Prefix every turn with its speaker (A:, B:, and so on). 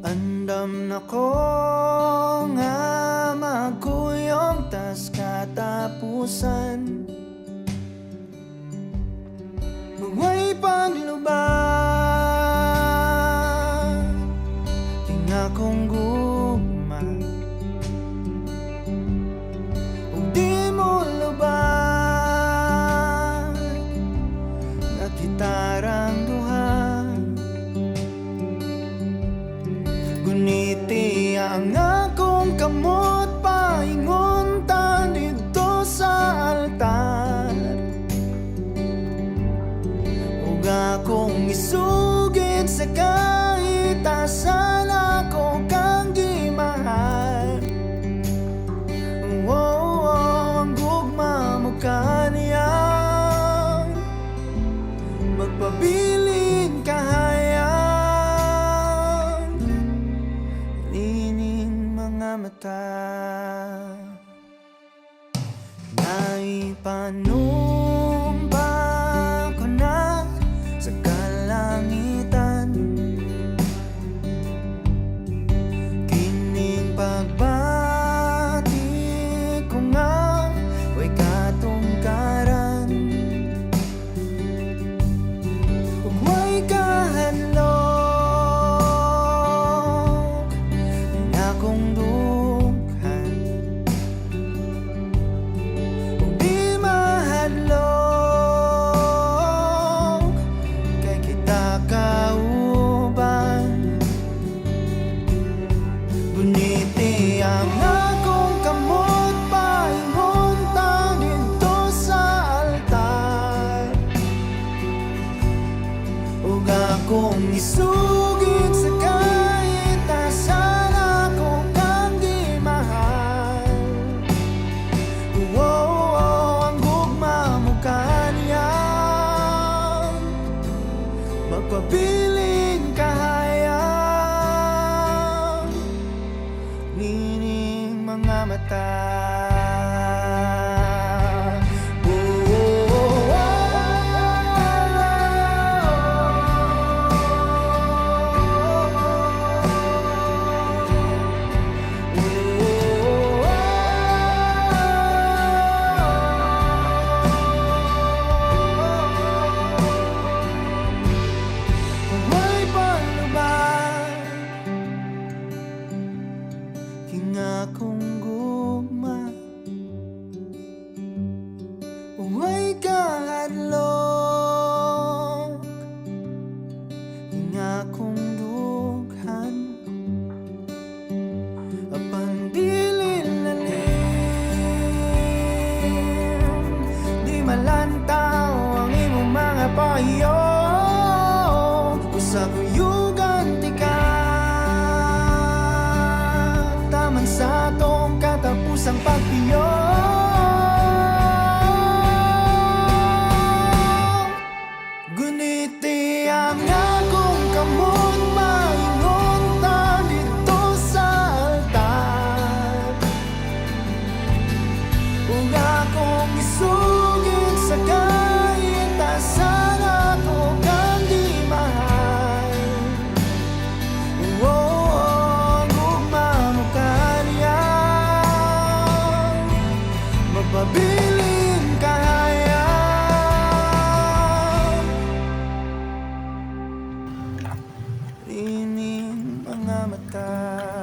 A: Andam na ko nga magkuyong tas katapusan. Huwag paglubag king akong gugma. Ug di mo lubag nga kitarang duha. Guniti ang akong kamot paingon ta dito sa altar. Ug akong isugid sa kahit asan ako kang gimahal. Ang gugma mo kaniyang magpabiling kahayang lining mga mata. Naipanumpa ko na sa kalangitan, kining pagbati ko nga way katungkaran. Ug way kahadlok na akong dughan. Ug di mahadlok kay kita kauban. Guniti ang akong kamot paingon ta dito sa altar. Ug akong isugid sa kahit asan ako kang gimahal. Ang gugma mo kaniyang magpabiling kahayang nining mga mata. Huwag palubag king akong gugma. Huwag kahadlok king akong dughan. Apan dili lalim, di malantaw ang imong mga pahiyo. Usa kuyugan ti ka taman sa atong katapusang pagpiyo. Guniti ang akong kamot maingon ta dito sa altar. Ug akong isugid sa kahit asan ako kang gimahal. Ang gugma mo kaniyang magpabiling kahayang lining mga mata.